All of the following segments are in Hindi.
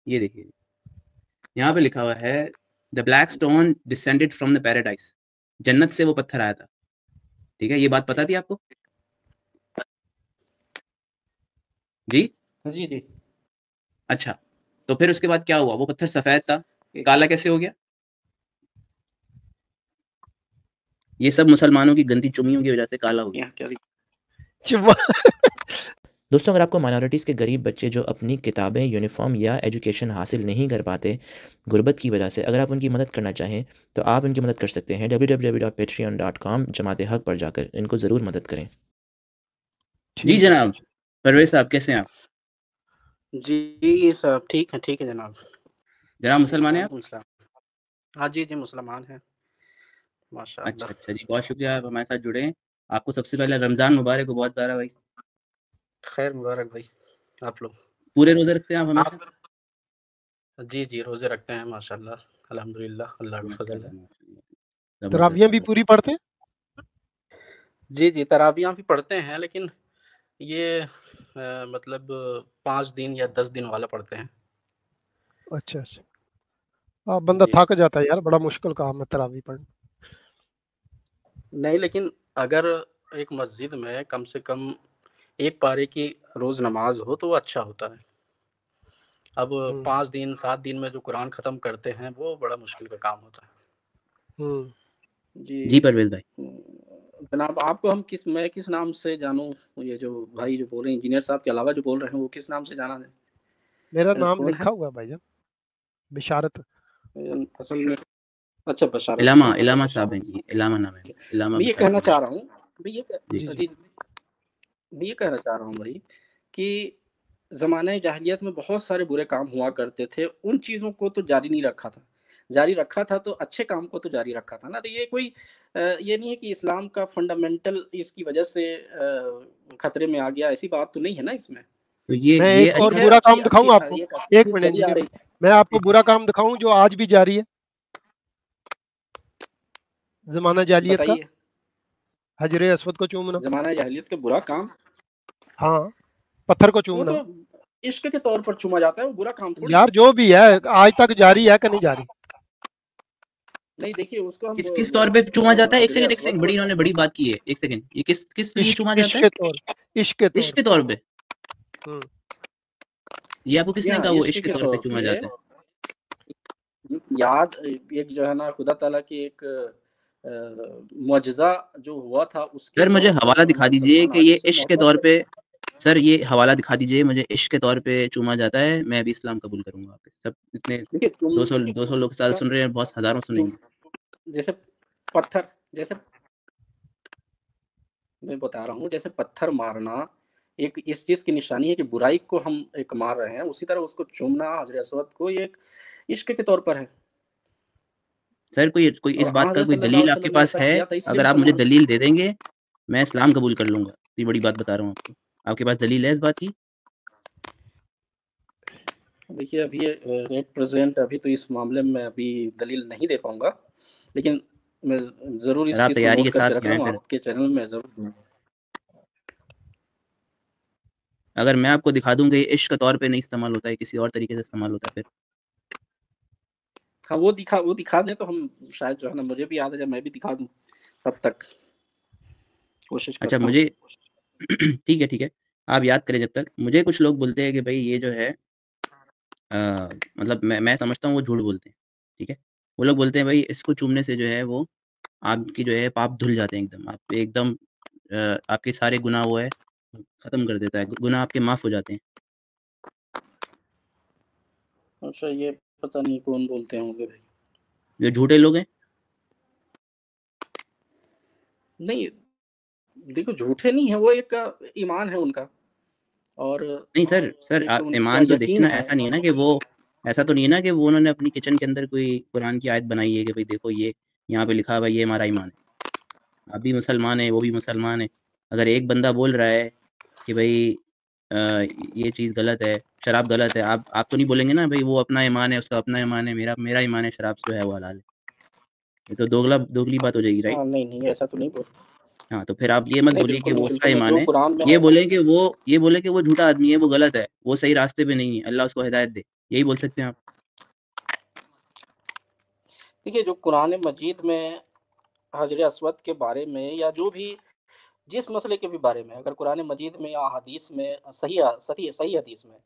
ये देखिए, यहाँ पे लिखा हुआ है the black stone descended from the paradise, जन्नत से वो पत्थर आया था। ठीक है, ये बात पता थी आपको? जी? जी जी। अच्छा, तो फिर उसके बाद क्या हुआ? वो पत्थर सफेद था, काला कैसे हो गया? ये सब मुसलमानों की गंदी चुम्मियों की वजह से काला हो गया। चुम्मा। दोस्तों, अगर आपको माइनॉरिटीज़ के गरीब बच्चे जो अपनी किताबें, यूनिफ़ॉर्म या एजुकेशन हासिल नहीं कर पाते गुर्बत की वजह से, अगर आप उनकी मदद करना चाहें तो आप इनकी मदद कर सकते हैं www.patreon.com जमात-ए-हक़ पर जाकर। इनको ज़रूर मदद करें। जी जनाब, परवेज़ साहब कैसे हैं आप? जी साहब, ठीक है जनाब। जनाब मुसलमान हैं आप? हाँ जी जी, मुसलमान हैं माशाअल्लाह। अच्छा जी, बहुत शुक्रिया आप हमारे साथ जुड़े हैं। आपको सबसे पहले रमज़ान मुबारक हो बहुत प्यारा भाई। खैर मुबारक भाई, आप लोग पूरे रोज़े रखते हैं आप हमेशा? जी जी, रोज़े रखते हैं माशाअल्लाह, अल्हम्दुलिल्लाह, अल्लाह का फजल है। तरावियां भी पूरी पढ़ते हैं? जी जी, तरावियां भी पढ़ते हैं, लेकिन ये मतलब 5 दिन या 10 दिन वाला पढ़ते हैं। अच्छा अच्छा। हाँ, बंदा थक जाता है यार, बड़ा मुश्किल काम है तरावी पढ़ना। नहीं, लेकिन अगर एक मस्जिद में कम से कम एक पारे की रोज नमाज हो तो वो अच्छा होता है। अब 5 दिन 7 दिन में जो कुरान ख़त्म करते हैं वो बड़ा मुश्किल का काम होता है। जी परवेज़ भाई। जनाब आपको हम मैं किस नाम से जानूँ? ये जो भाई जो बोल रहे हैं इंजीनियर साहब के अलावा जो बोल रहे हैं वो किस नाम से जाना जाए? मेरा नाम कौन लिखा हुआ है भाईजान, बिशारत। असल में अच्छा बशारत इलामा साहब हैं जी, इलामा नाम है। इलामा मैं ये कहना चाह रहा हूँ जी। मैं ये कहना चाह रहा हूँ भाई कि ज़माने जाहिलियत में बहुत सारे बुरे काम हुआ करते थे, उन चीज़ों को तो जारी नहीं रखा था। जारी रखा था तो अच्छे काम को तो जारी रखा था ना, तो ये कोई ये नहीं है कि इस्लाम का फंडामेंटल इसकी वजह से खतरे में आ गया, ऐसी बात तो नहीं है ना इसमें। तो ये मैं एक और बुरा काम दिखाऊं आपको, एक मिनट इंजीनियर, मैं आपको बुरा काम दिखाऊं जो आज भी जारी है ज़माना जाहिलियत का। हजरे अस्वद को चूमना। ज़माना जाहिलियत का बुरा काम? हाँ, पत्थर को चूमना। वो तो इश्क के तौर पर चूमा जाता है, वो बुरा काम थोड़ी। यार जो भी है आज तक जारी है कि नहीं जारी? नहीं देखिए उसको हम किस तौर पे चूमा जाता है? एक सेकंड बड़ी इन्होंने बड़ी बात की है। एक सेकंड, ये किस लिए चूमा जाता है? इश्क के तौर पे। ये आपको किसने कहा वो इश्क के तौर पे चूमा जाता है? याद एक जो है ना खुदा ताला की एक मुअजिज़ा जो हुआ था उसके सर मुझे हवाला दिखा दीजिए कि ये इश्क के तौर पे, सर ये हवाला दिखा दीजिए मुझे, इश्क के तौर पे चूमा जाता है, मैं भी इस्लाम कबूल करूंगा। आपके सब इतने 200 लोग साथ सुन रहे हैं, बहुत हजारों सुनेंगे। जैसे पत्थर, जैसे मैं बता रहा हूँ, जैसे पत्थर मारना एक इस चीज की निशानी है कि बुराई को हम एक मार रहे हैं, उसी तरह उसको चूमना हजरे अस्वद को ये एक इश्क के तौर पर है। सर कोई इस बात का कोई दलील आपके पास है? अगर आप मुझे दलील दे देंगे मैं इस्लाम कबूल कर लूंगा। ये बड़ी बात बता रहा हूँ आपको, आपके पास दलील है इस बात की? देखिए अभी एट प्रेजेंट अभी तो इस मामले में अभी दलील नहीं दे पाऊंगा, लेकिन मैं जरूर इस चीज को नोट करके रख रहा हूँ, आपके चैनल में जरूर। अगर मैं आपको दिखा दूंगा ये इश्क के तौर पे नहीं इस्तेमाल होता है, किसी और तरीके से इस्तेमाल होता है, फिर हाँ वो दिखा दें तो हम शायद जो है ना, मुझे भी याद है जब मैं भी दिखा दूं तब तक कोशिश करता हूं। मुझे ठीक है आप याद करें जब तक। मुझे कुछ लोग बोलते हैं कि भाई ये जो है मतलब मैं समझता हूँ वो झूठ बोलते हैं। ठीक है, वो लोग बोलते हैं भाई इसको चूमने से जो है वो आपकी जो है पाप धुल जाते हैं एकदम, आप एकदम आपके सारे गुनाह वो है खत्म कर देता है, गुनाह आपके माफ हो जाते हैं। अच्छा ये पता नहीं कौन बोलते होंगे भाई, जो झूठे लोग हैं। नहीं देखो झूठे नहीं है, वो एक ईमान है उनका, और नहीं सर ईमान तो देखना ऐसा नहीं है ना कि वो, ऐसा तो नहीं है ना कि वो उन्होंने अपनी किचन के अंदर कोई कुरान की आयत बनाई है कि भाई देखो ये यहाँ पे लिखा हुआ ये हमारा ईमान है। आप भी मुसलमान है, वो भी मुसलमान है। अगर एक बंदा बोल रहा है कि भाई ये चीज़ गलत है, शराब गलत है, आप तो नहीं बोलेंगे ना भाई वो अपना ईमान है, उसका अपना ईमान है, मेरा ईमान है शराब जो है वो हलाल है। ये तो दोगली बात हो जाएगी, राइट? नहीं ऐसा तो नहीं बोल, हाँ, तो फिर आप ये मत नहीं, बोलिए कि बिल्कुल वो नहीं, उसका बिल्कुल नहीं, ईमान जो है। कुरान में ये है बोलें कि वो झूठा आदमी है, वो गलत है, वो सही रास्ते पे नहीं है, अल्लाह उसको हिदायत दे। यही बोल सकते हैं आप। देखिए, जो कुरान मजीद में हजर अस्वद के बारे में या जो भी जिस मसले के भी बारे में अगर कुरान मजीद में या हदीस में सही सही हदीस में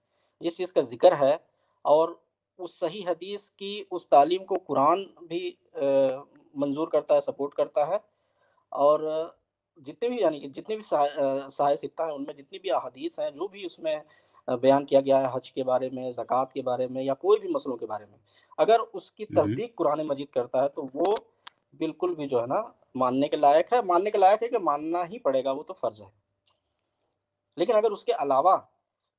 जिस चीज़ का ज़िक्र है और उस सही हदीस की उस तालीम को कुरान भी मंज़ूर करता है, सपोर्ट करता है और जितने भी यानी कि जितने भी सहाय सित्ता हैं, उनमें जितनी भी अहादीस हैं, जो भी उसमें बयान किया गया है हज के बारे में, ज़कात के बारे में या कोई भी मसलों के बारे में, अगर उसकी हुँ, हुँ। तस्दीक कुरान मजीद करता है, तो वो बिल्कुल भी जो है ना मानने के लायक है कि मानना ही पड़ेगा, वो तो फ़र्ज़ है। लेकिन अगर उसके अलावा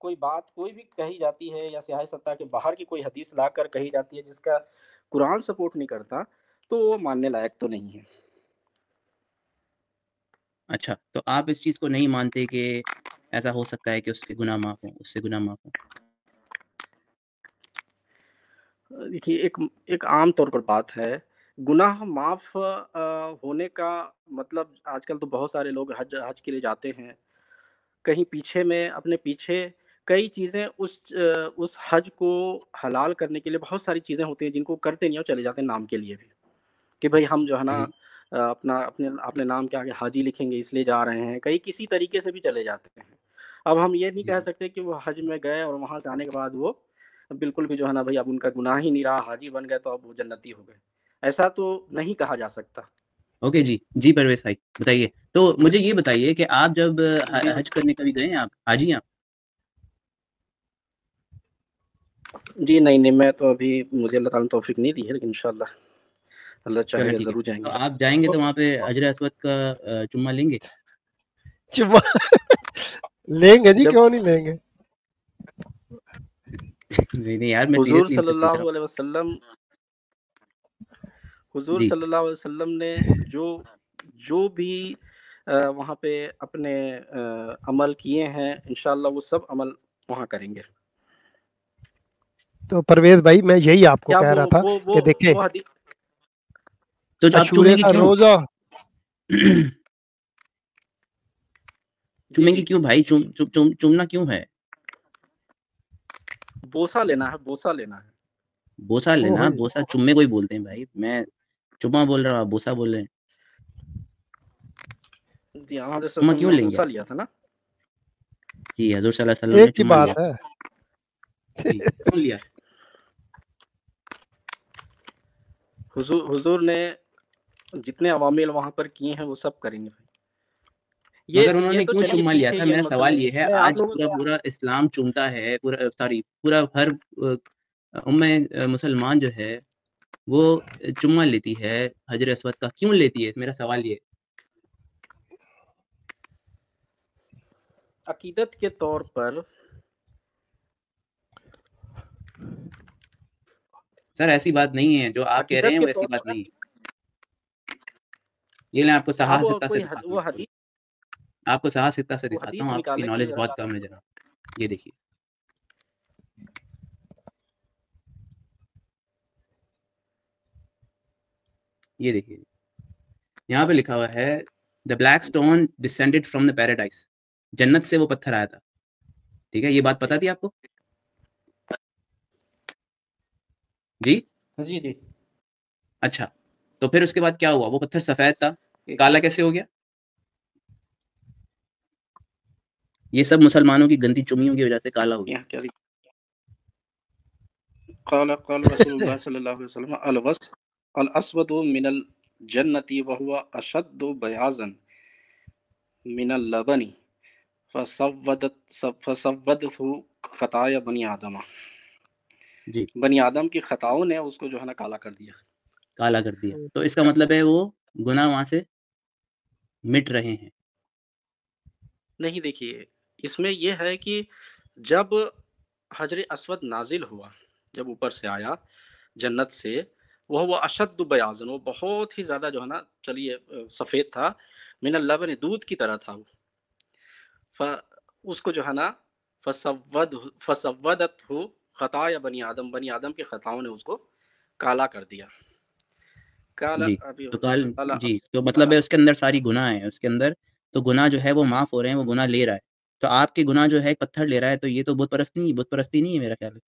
कोई बात कोई भी कही जाती है या सियाह-ए-सत्ता के बाहर की कोई हदीस लाकर कही जाती है, जिसका कुरान सपोर्ट नहीं करता, तो वो मानने लायक तो नहीं है। अच्छा, तो आप इस चीज़ को नहीं मानते कि ऐसा हो सकता है कि उसके गुनाह माफ़ हों, उससे गुनाह माफ़ हों? देखिए एक एक आम तौर पर बात है, गुनाह माफ़ होने का मतलब आजकल तो बहुत सारे लोग हज हज के लिए जाते हैं। कहीं पीछे में अपने पीछे कई चीज़ें उस हज को हलाल करने के लिए बहुत सारी चीज़ें होती हैं जिनको करते नहीं हैं और चले जाते हैं नाम के लिए भी। कि भई हम जो है ना हुँ, अपना अपने अपने नाम के आगे हाजी लिखेंगे इसलिए जा रहे हैं, कई किसी तरीके से भी चले जाते हैं। अब हम ये नहीं जी। कह सकते कि वो हज में गए और वहाँ से आने के बाद वो बिल्कुल भी जो है ना भई अब उनका गुनाह ही नहीं रहा, हाजी बन गए तो अब वो जन्नती हो गए। ऐसा तो नहीं कहा जा सकता। ओके जी। जी, परवेज़ भाई, बताइए। तो मुझे ये बताइए कि आप जब जी, हज करने कभी गए हैं आप? हाजी हैं आप? जी नहीं, नहीं मैं तो अभी मुझे अल्लाह ताला ने तौफ़ीक नहीं दी है लेकिन इंशाअल्लाह अल्लाह चलो चाहेगा ठीक है। ज़रूर तो जाएँगे। आप जाएँगे तो तो वहाँ पे हजर अस्वद का चुम्मा लेंगे? चुम्मा लेंगे जी, जब क्यों नहीं लेंगे? नहीं, नहीं यार मैं हुज़ूर सीरियसली इनसे पूछ रहा सल्लल्लाहु अलैहि वसल्लम हूँ। हुज़ूर जी, सल्लल्लाहु अलैहि वसल्लम ने जो जो भी वहाँ पे अपने अमल किए हैं, इंशाअल्लाह वो सब अमल वहाँ करेंगे। तो परवेज़ भाई, मैं यही आपको क्या कह वो रहा था वो वो कि देखें, वो हदी तो जो आप अशूरे चूमेंगे का क्यों? रोज़ा जी, चूमेंगे जी। क्यों भाई? चूमना क्यों है? बोसा लेना है, बोसा लेना है। बोसा ओह! लेना, बोसा चुम्मे को ही बोलते हैं भाई। मैं चुम्मा बोल रहा हूँ, आप बोसा बोल रहे हैं। जी, हाँ, हज़रत चुम्मा सल्लल्लाहु क्यों अलैहि वसल्लम ने लेंगे बोसा आप? लिया था ना। जी, हज़ूर सल्लल्लाहु अलैहि वसल्लम ने एक ही चुम्मा लिया बात था। है। जी, क्यों लिया? हुज़ूर ने जितने अवामिल वहाँ पर किए हैं, वो सब करेंगे भाई। मगर ये उन्होंने तो क्यों चलिए चुम्मा ठीक लिया है था? ये मेरा सवाल मसले ये है, मैं आप आज लोगों से पूरा इस्लाम चूमता है, पूरा सॉरी पूरा हर उम्मे मुसलमान जो है, वो चुम्मा लेती है हजर अस्वद का, क्यों लेती है? मेरा सवाल ये है। अकीदत के तौर पर सर ऐसी बात नहीं है, जो आप कह रहे अकीदत हैं के वो ऐसी तौर बात पर नहीं है। ये लें आपको आप सहा-सित्ता से कोई दिखाता वो हूँ। हदीस आपको सहा-सित्ता से वो दिखाता हदीस हूँ, आपकी निकालेंगे नॉलेज ज़रा। बहुत कम है जनाब। ये देखिए, ये देखिए। यहाँ पे लिखा हुआ है the black stone descended from the paradise. जन्नत से वो पत्थर आया था। ठीक है, ये बात जी। पता थी आपको? जी? जी, जी। अच्छा, तो फिर उसके बाद क्या हुआ? वो पत्थर सफ़ेद था, एक काला कैसे हो गया? ये सब मुसलमानों की गंदी चुम्मियों की वज़ह से काला हो गया। यहाँ क्या क़ाल रसूलुल्लाह सल्लल्लाहु अलैहि वसल्लम अल अस्वदु मिनल जन्नति व हुवा अशद्दु बयाज़न मिनल लबनी फसव्वदतहु ख़ताया बनी आदम। जी, बनी आदम की ख़ताओं ने उसको जो है ना काला कर दिया। काला कर दिया। तो इसका मतलब है वो गुनाह वहाँ से मिट रहे हैं। नहीं देखिए, इसमें ये है कि जब हजर अस्वद नाज़िल हुआ, जब ऊपर से आया जन्नत से, वो अशद्दु बयाज़न वो बहुत ही ज़्यादा जो है ना चलिए सफ़ेद था, मिनल लबन दूध की तरह था वो। फ उसको जो है ना फसव्वदतहु ख़ताया बनी आदम के ख़ताओं ने उसको काला कर दिया। जी, तो जी, तो मतलब है उसके अंदर सारी गुनाह है, उसके अंदर तो गुनाह जो है वो माफ़ हो रहे हैं, वो गुनाह ले रहा है। तो आपके गुनाह जो है पत्थर ले रहा है, तो ये तो बुत परस्ती नहीं है मेरा ख्याल है।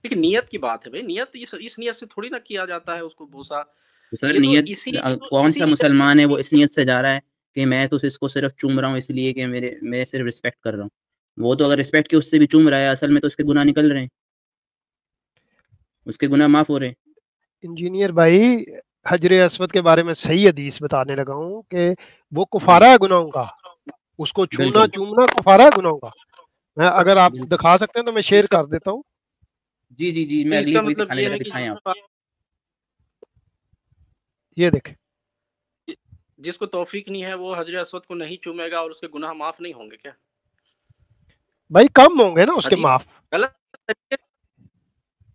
देखिए नियत की बात है भाई, नियत इस नियत से थोड़ी ना किया जाता है उसको भूसा। तो सर ये तो नियत इसी कौन-सा मुसलमान है वो इस नियत से जा रहा है कि मैं तो इसको सिर्फ़ चूम रहा हूँ इसलिए कि मैं सिर्फ़ रिस्पेक्ट कर रहा हूँ। वो तो अगर रिस्पेक्ट के उससे भी चूम रहा है, असल में तो उसके गुनाह निकल रहे हैं। उसके गुनाह माफ़ हो रहे हैं। इंजीनियर भाई, हजरे अस्वद के बारे में सही हदीस बताने लगा हूँ कि वो जी, कुफारा है गुनाहों का, उसको छूना बिल्कुल, चूमना कुफारा है गुनाहों का। मैं अगर आप बिल्कुल। दिखा सकते हैं तो मैं शेयर इसका कर देता हूँ। जी, मैं तो अगली इसका वही मतलब दिखाने ये लगा, है कि दिखाएँ आप। ये देखें। जिसको तौफीक नहीं है वो हजरे अस्वद को नहीं चूमेगा और उसके गुनाह माफ नहीं होंगे क्या? भाई कम होंगे ना उसके हदीस माफ। गलत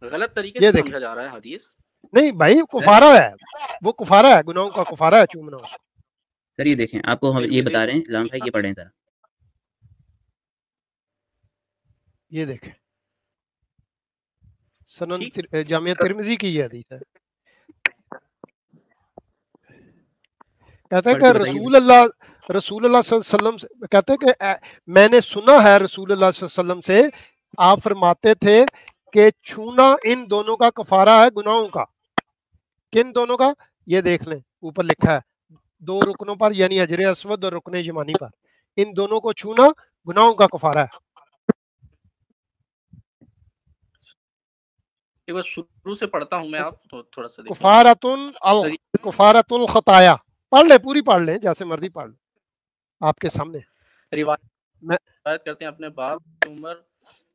गलत तरीके ये से देखें, समझा जा रहा है हदीस। नहीं भाई कुफारा है, वो कुफारा है, गुनाहों का कुफारा है चूमना उसको। सर ये देखें, आपको हम ये तिरमिज़ी बता रहे हैं, इल्हाम भाई ये पढ़ें ज़रा। ये देखें, सनन ठीक। जामिया तिरमिजी की ये हदीस है। कहते हैं पढ़ कि के बताइए। रसूल अल्लाह सल्लल्लाहु अलैहि वसल्लम से कहते हैं कि मैंने सुना है रसूल अल्लाह सल्लल्लाहु अलैहि वसल्लम से, आप फरमाते थे कि छूना इन दोनों का कफारा है गुनाहों का। किन दोनों का? ये देख लें, ऊपर लिखा है, दो रुकनों पर, यानी हजरे अस्वद और रुकने यमानी पर, इन दोनों को छूना गुनाहों का कफारा है। एक बार शुरू से पढ़ता हूँ मैं, आप तो थोड़ा सा देखिए। कुफारतुल खताया, पढ़ ले, पूरी पढ़ ले, जैसे मर्जी पढ़ ले, आपके सामने। मैं रिवायत करते हैं अपने बाप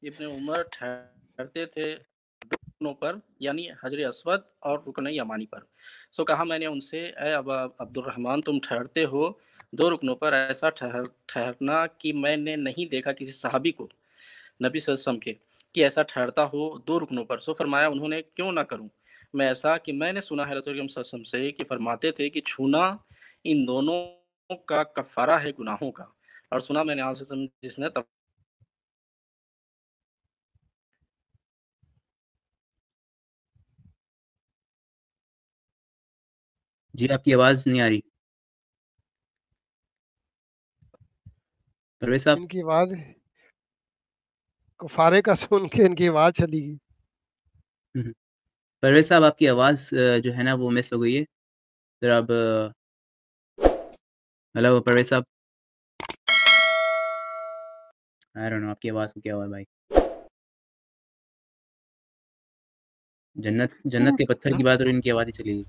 इब्न उमर ठहरते थे दोनों पर, यानी हजर अस्वद और रुकन यमानी पर। सो कहा मैंने उनसे, ए अबा अब्दुर्रहमान, तुम ठहरते हो दो रुकनों पर, ऐसा ठहरना कि मैंने नहीं देखा किसी सहाबी को नबी सल्लल्लाहु अलैहि वसल्लम के कि ऐसा ठहरता हो दो रुकनों पर। सो फरमाया उन्होंने, क्यों ना करूं मैं ऐसा, कि मैंने सुना है रसूल सल्लल्लाहु अलैहि वसल्लम से कि फरमाते थे कि छूना इन दोनों का कफारा है गुनाहों का। और सुना मैंने आप जिसने जी, आपकी आवाज़ नहीं आ रही। परवेज़ साहब। इनकी आवाज, कुफारे का सुन के इनकी आवाज चली गई। परवेज़ साहब आपकी आवाज़ जो है ना वो मिस हो गई है। फिर आप हेलो परवेज़ साहब। आई डोंट नो आपकी आवाज़ को क्या हुआ भाई। जन्नत के पत्थर की बात और इनकी आवाज़ ही चली गई।